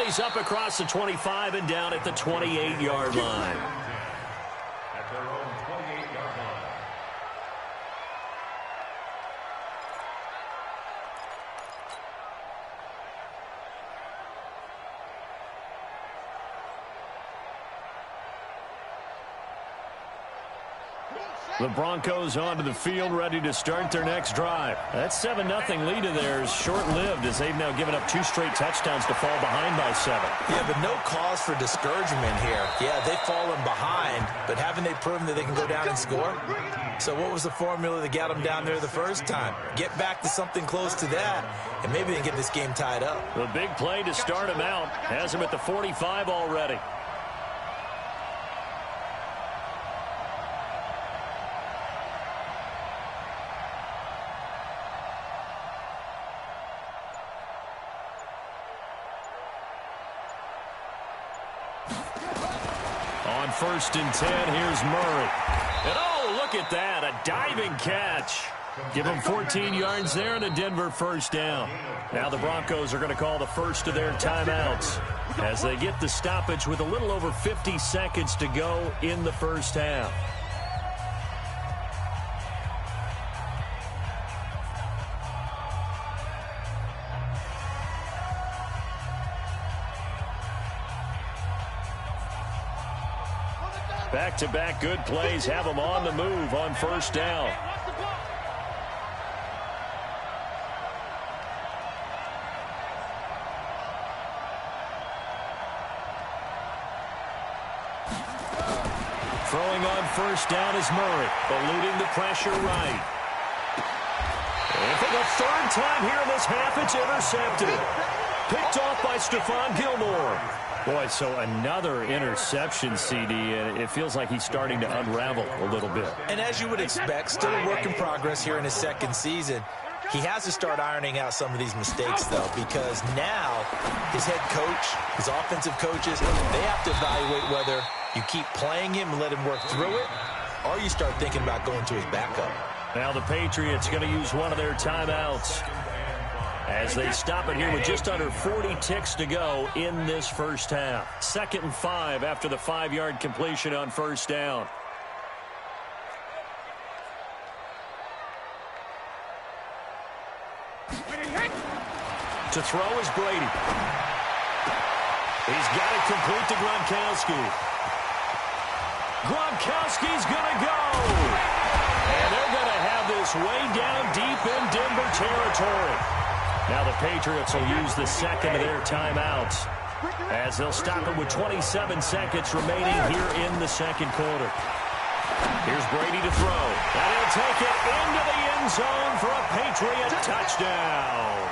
And he's up across the 25 and down at the 28-yard line. At their own 28-yard line. The Broncos onto the field, ready to start their next drive. That 7-0 lead of theirs short-lived as they've now given up 2 straight touchdowns to fall behind by 7. Yeah, but no cause for discouragement here. Yeah, they've fallen behind, but haven't they proven that they can go down and score? So what was the formula that got them down there the first time? Get back to something close to that, and maybe they can get this game tied up. The big play to start him out has him at the 45 already. On 1st and 10, here's Murray. And oh, look at that, a diving catch. Give him 14 yards there and a Denver first down. Now the Broncos are going to call the first of their timeouts as they get the stoppage with a little over 50 seconds to go in the first half. Back-to-back good plays have them on the move on first down. Throwing on first down is Murray, eluding the pressure right. And for the 3rd time here in this half, it's intercepted. Picked off by Stephon Gilmore. Boy, so another interception, CD, and it feels like he's starting to unravel a little bit. And as you would expect, still a work in progress here in his 2nd season. He has to start ironing out some of these mistakes, though, because now his head coach, his offensive coaches, they have to evaluate whether you keep playing him and let him work through it, or you start thinking about going to his backup. Now the Patriots going to use one of their timeouts as they stop it here with just under 40 ticks to go in this first half. 2nd and 5 after the 5-yard completion on first down. To throw is Brady. He's got it complete to Gronkowski. Gronkowski's going to go. And they're going to have this way down deep in Denver territory. Now the Patriots will use the 2nd of their timeouts as they'll stop it with 27 seconds remaining here in the 2nd quarter. Here's Brady to throw. And he'll take it into the end zone for a Patriot touchdown.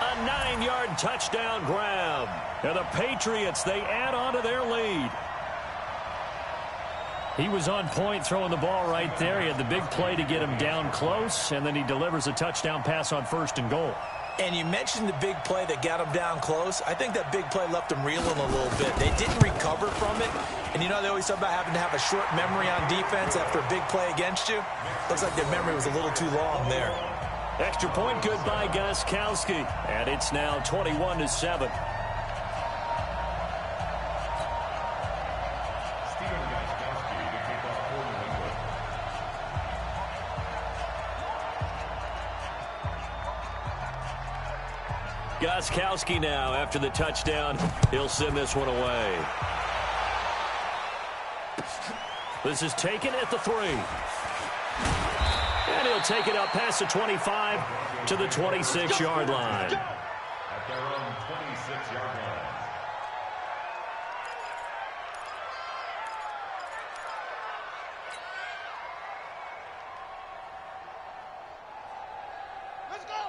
A 9-yard touchdown grab. And the Patriots, they add on to their lead. He was on point throwing the ball right there. He had the big play to get him down close, and then he delivers a touchdown pass on 1st and goal. And you mentioned the big play that got him down close. I think that big play left him reeling a little bit. They didn't recover from it. And you know they always talk about having to have a short memory on defense after a big play against you. Looks like their memory was a little too long there. Extra point good by Gronkowski. And it's now 21-7. Gronkowski now, after the touchdown, he'll send this one away. This is taken at the 3. And he'll take it up past the 25 to the 26-yard line. At their own 26-yard line.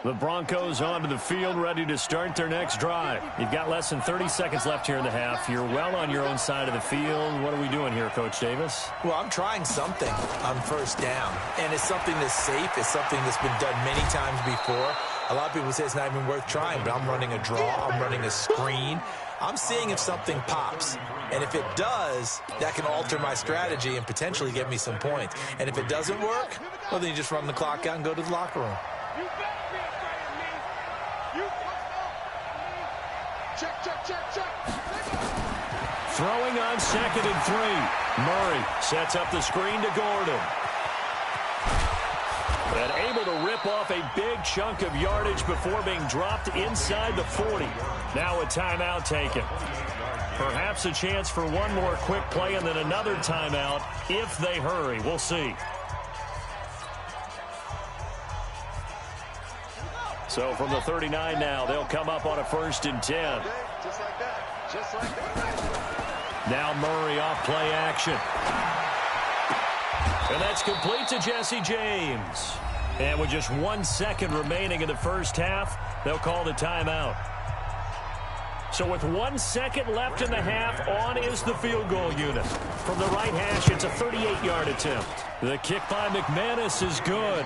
The Broncos onto the field, ready to start their next drive. You've got less than 30 seconds left here in the half. You're well on your own side of the field. What are we doing here, Coach Davis? Well, I'm trying something on first down, and it's something that's safe. It's something that's been done many times before. A lot of people say it's not even worth trying, but I'm running a draw. I'm running a screen. I'm seeing if something pops. And if it does, that can alter my strategy and potentially get me some points. And if it doesn't work, well, then you just run the clock out and go to the locker room. Throwing on 2nd and 3. Murray sets up the screen to Gordon. And able to rip off a big chunk of yardage before being dropped inside the 40. Now a timeout taken. Perhaps a chance for one more quick play and then another timeout if they hurry. We'll see. So from the 39 now, they'll come up on a 1st and 10. Just like that. Just like that. Now Murray off play action. And that's complete to Jesse James. And with just 1 second remaining in the first half, they'll call the timeout. So with 1 second left in the half, on is the field goal unit. From the right hash, it's a 38-yard attempt. The kick by McManus is good.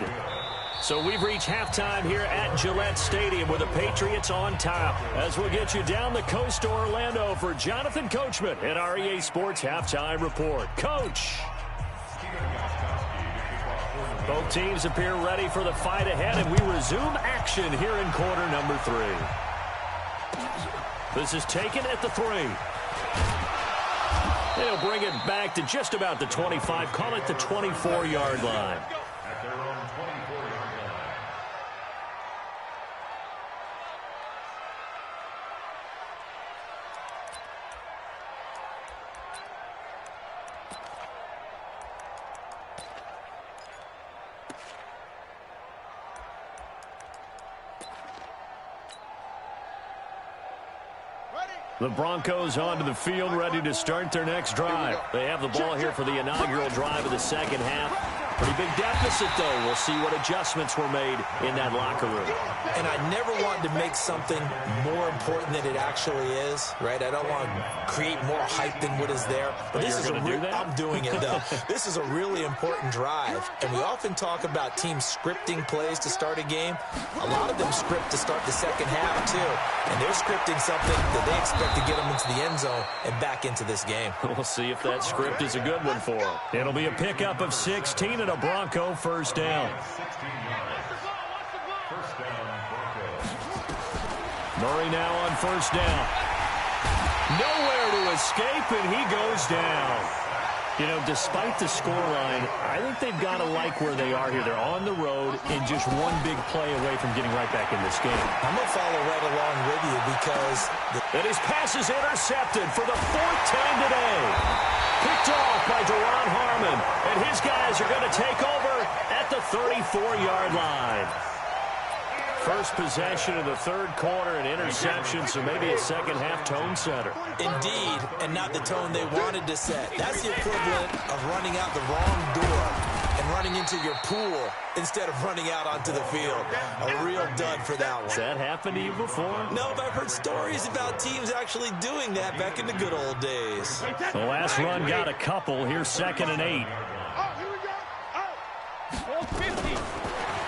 So we've reached halftime here at Gillette Stadium with the Patriots on top. As we'll get you down the coast to Orlando for Jonathan Coachman at our EA Sports Halftime Report. Coach! Both teams appear ready for the fight ahead, and we resume action here in quarter number 3. This is taken at the 3. They'll bring it back to just about the 25, call it the 24-yard line. At their own 24-yard line. The Broncos onto the field, ready to start their next drive. They have the ball here for the inaugural drive of the second half. Pretty big deficit, though. We'll see what adjustments were made in that locker room. And I never wanted to make something more important than it actually is, right? I don't want to create more hype than what is there. But this is I'm doing it, though. This is a really important drive. And we often talk about teams scripting plays to start a game. A lot of them script to start the second half, too. And they're scripting something that they expect to get them into the end zone and back into this game. We'll see if that script is a good one for them. It'll be a pickup of 16 and a Bronco first down. Murray now on first down. Nowhere to escape, and he goes down. You know, despite the scoreline, I think they've got to like where they are here. They're on the road and just one big play away from getting right back in this game. I'm going to follow right along with you because... And his pass is intercepted for the 4th time today. Picked off by Deron Harmon. And his guys are going to take over at the 34-yard line. First possession of the third quarter, an interception, so maybe a second-half tone setter. Indeed, and not the tone they wanted to set. That's the equivalent of running out the wrong door and running into your pool instead of running out onto the field. A real dud for that one. Has that happened to you before? No, but I've heard stories about teams actually doing that back in the good old days. The last run got a couple. Here's 2nd and 8.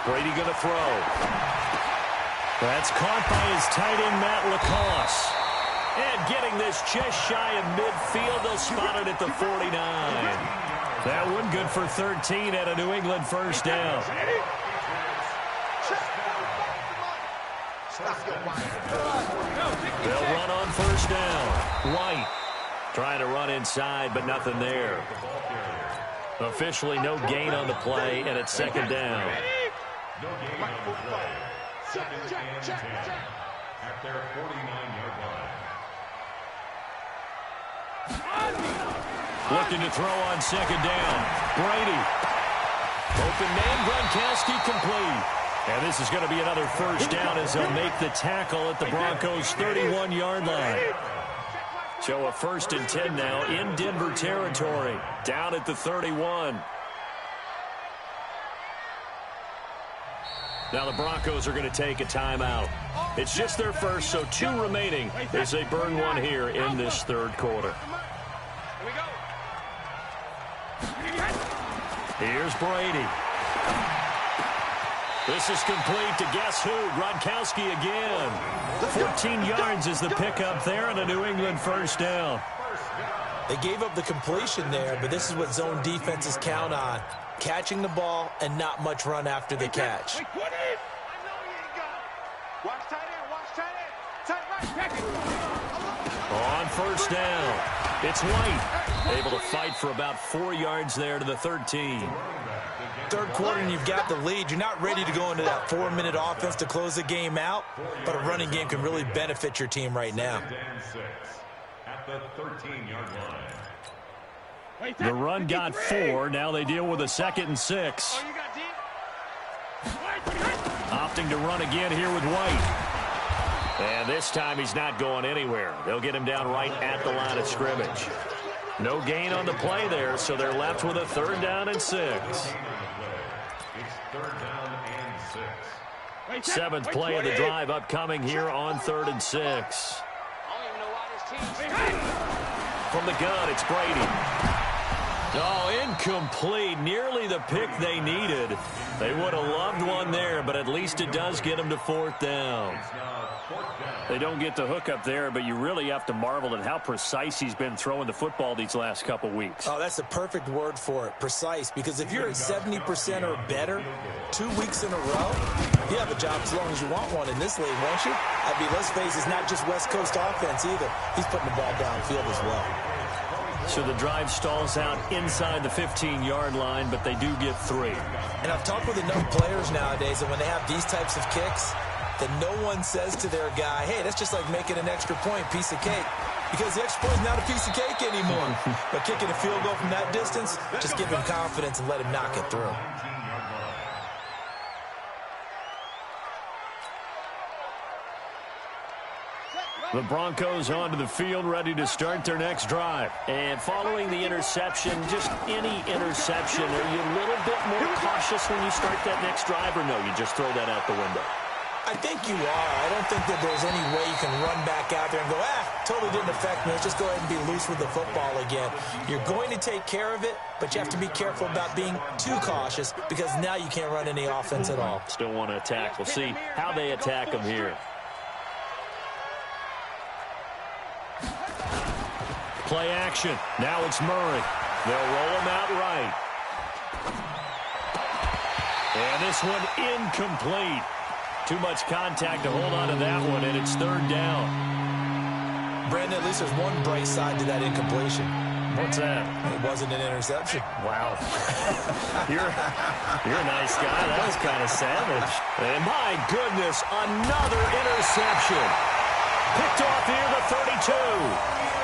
Brady going to throw. That's caught by his tight end, Matt Lacoste. And getting this just shy of midfield, they'll spot it at the 49. That one good for 13 at a New England first down. They'll run on first down. White trying to run inside, but nothing there. Officially no gain on the play, and it's 2nd down. No gain on the play. 2nd and 10 at their 49-yard line. Looking to throw on 2nd down. Brady. Open man, Gronkowski complete. And this is going to be another first down as they'll make the tackle at the Broncos' 31-yard line. So a 1st and 10 now in Denver territory. Down at the 31. Now the Broncos are going to take a timeout. It's just their first, so 2 remaining as they burn one here in this third quarter. Here's Brady. This is complete to guess who? Gronkowski again. 14 yards is the pickup there and a New England first down. They gave up the completion there, but this is what zone defenses count on. Catching the ball and not much run after the catch. Watch tight end, watch tight end. Tight right, back it. first down. It's White, able to fight for about 4 yards there to the 13. Third quarter and you've got the lead. You're not ready to go into that 4-minute offense to close the game out, but a running game can really benefit your team right now. At the 13-yard line. The run got 4. Now they deal with a 2nd and 6. Opting to run again here with White. And this time he's not going anywhere. They'll get him down right at the line of scrimmage. No gain on the play there, so they're left with a 3rd down and 6. It's 3rd down and 6. 7th play of the drive upcoming here on 3rd and 6. From the gun, it's Brady. Oh, incomplete. Nearly the pick they needed. They would have loved one there, but at least it does get them to 4th down. They don't get the hook up there, but you really have to marvel at how precise he's been throwing the football these last couple weeks. Oh, that's the perfect word for it, precise, because if you're at 70% or better 2 weeks in a row, you have a job as long as you want one in this league, won't you? I mean, let's face it, it's not just West Coast offense either. He's putting the ball downfield as well. So the drive stalls out inside the 15-yard line, but they do get 3. And I've talked with enough players nowadays that when they have these types of kicks, that no one says to their guy, hey, that's just like making an extra point, piece of cake. Because the extra point is not a piece of cake anymore. But kicking a field goal from that distance, just give him confidence and let him knock it through. The Broncos onto the field, ready to start their next drive. And following the interception, just any interception, are you a little bit more cautious when you start that next drive, or no, you just throw that out the window? I think you are. I don't think that there's any way you can run back out there and go, totally didn't affect me. Let's just go ahead and be loose with the football again. You're going to take care of it, but you have to be careful about being too cautious because now you can't run any offense at all. Still want to attack. We'll see how they attack them here. Play action. Now it's Murray. They'll roll him out right. And this one incomplete. Too much contact to hold on to that one, and it's 3rd down. Brandon, at least there's one bright side to that incompletion. What's that? It wasn't an interception. Wow. You're a nice guy. That was kind of savage. And my goodness, another interception. Picked off here, the 32.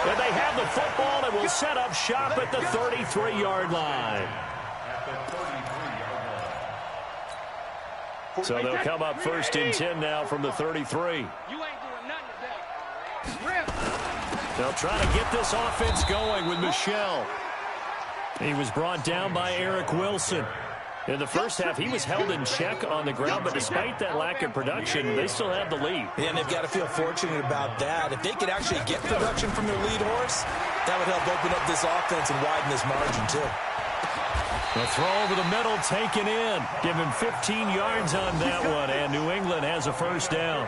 And they have the football and will set up shop at the 33-yard line. So they'll come up 1st and 10 now from the 33. You ain't doing nothing today. They'll try to get this offense going with Michel. He was brought down by Eric Wilson. In the first half, he was held in check on the ground, but despite that lack of production, they still have the lead. Yeah, and they've got to feel fortunate about that. If they could actually get production from their lead horse, that would help open up this offense and widen this margin, too. The throw over the middle taken in. Give him 15 yards on that one, and New England has a 1st down.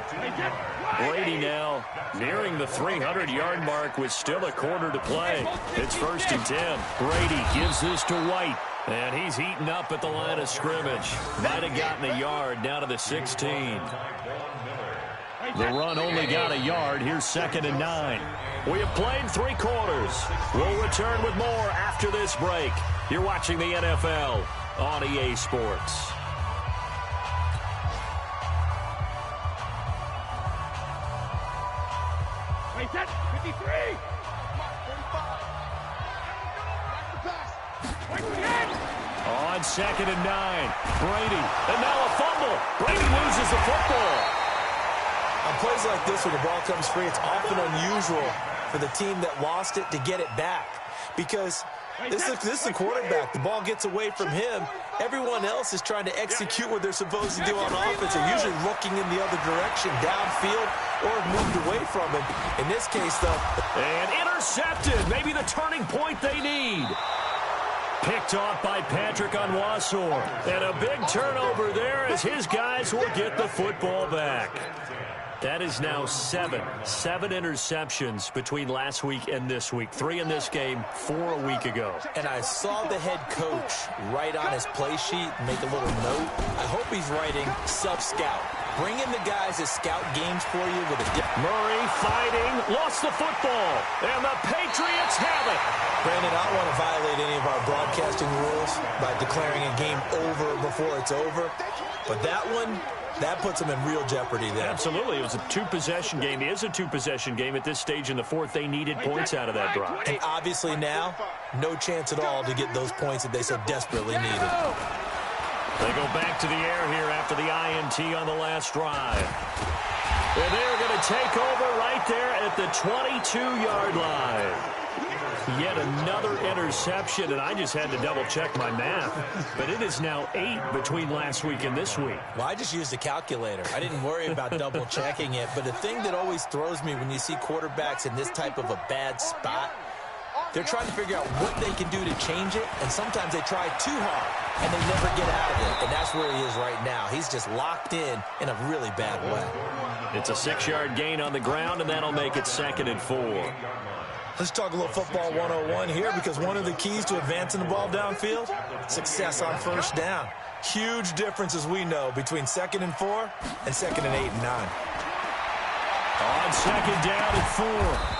Brady now nearing the 300-yard mark with still a quarter to play. It's 1st and 10. Brady gives this to White. And he's heating up at the line of scrimmage. Might have gotten a yard down to the 16. The run only got a yard. Here's 2nd and 9. We have played 3 quarters. We'll return with more after this break. You're watching the NFL on EA Sports. Wait, that's 53. On 2nd and 9, Brady, and now a fumble. Brady loses the football. On plays like this where the ball comes free, it's often unusual for the team that lost it to get it back. Because this is the quarterback. The ball gets away from him. Everyone else is trying to execute what they're supposed to do on offense. They're usually looking in the other direction, downfield, or moved away from him. In this case, though. And intercepted. Maybe the turning point they need. Picked off by Patrick Onwuasor. And a big turnover there as his guys will get the football back. That is now 7 interceptions between last week and this week. 3 in this game, 4 a week ago. And I saw the head coach write on his play sheet, make a little note. I hope he's writing sub-scout, Bring in the guys that scout games for you with a Murray fighting, lost the football, and the Patriots have it. Brandon, I don't want to violate any of our broadcasting rules by declaring a game over before it's over, but that one, that puts them in real jeopardy there. Absolutely. It was a two-possession game. It is a two-possession game at this stage in the fourth. They needed points out of that drive. And obviously now, no chance at all to get those points that they so desperately needed. They go back to the air here after the INT on the last drive. And they're going to take over right there at the 22-yard line. Yet another interception, and I just had to double-check my math. But it is now 8 between last week and this week. Well, I just used a calculator. I didn't worry about double-checking it. But the thing that always throws me when you see quarterbacks in this type of a bad spot, they're trying to figure out what they can do to change it, and sometimes they try too hard, and they never get out of it. And that's where he is right now. He's just locked in a really bad way. It's a 6-yard gain on the ground, and that'll make it 2nd and 4. Let's talk a little football 101 here, because one of the keys to advancing the ball downfield, success on first down. Huge difference, as we know, between 2nd and 4 and 2nd and 8 and 9. On 2nd down and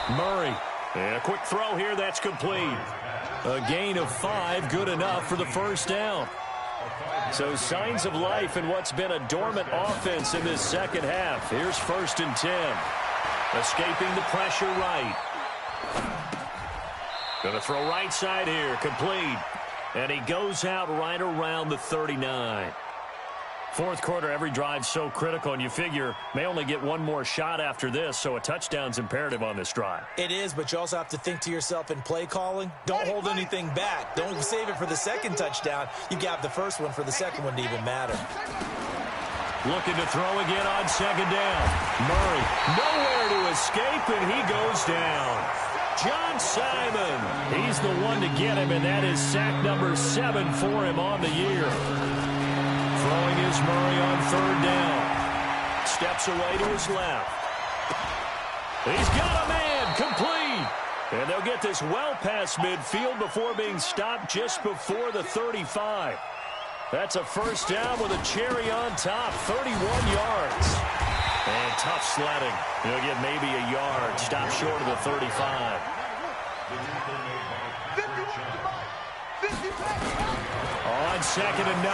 4, Murray. And a quick throw here, that's complete. A gain of 5, good enough for the first down. So signs of life in what's been a dormant offense in this second half. Here's 1st and 10. Escaping the pressure right. Going to throw right side here, complete. And he goes out right around the 39. Fourth quarter, every drive's so critical, and you figure may only get one more shot after this, so a touchdown's imperative on this drive. It is, but you also have to think to yourself in play calling, don't hold anything back. Don't save it for the second touchdown. You got the first one for the second one to even matter. Looking to throw again on 2nd down. Murray, nowhere to escape, and he goes down. John Simon, he's the one to get him, and that is sack number 7 for him on the year. Throwing is Murray on 3rd down. Steps away to his left. He's got a man, complete. And they'll get this well past midfield before being stopped just before the 35. That's a first down with a cherry on top, 31 yards. And tough sledding. He'll get maybe a yard, stop short of the 35. On 2nd and 9,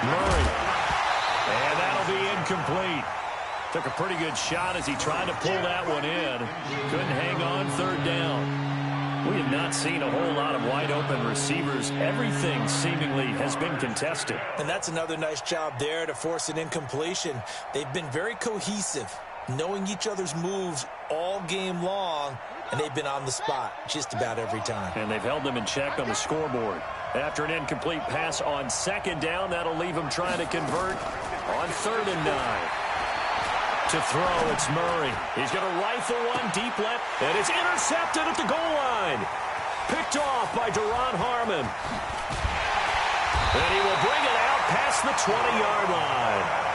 Murray. And that'll be incomplete. Took a pretty good shot as he tried to pull that one in. Couldn't hang on 3rd down. We have not seen a whole lot of wide-open receivers. Everything seemingly has been contested. And that's another nice job there to force an incompletion. They've been very cohesive, knowing each other's moves all game long, and they've been on the spot just about every time. And they've held them in check on the scoreboard. After an incomplete pass on 2nd down, that'll leave them trying to convert on 3rd and 9. To throw, it's Murray. He's going to rifle one deep left, and it's intercepted at the goal line. Picked off by Duron Harmon. And he will bring it out past the 20-yard line.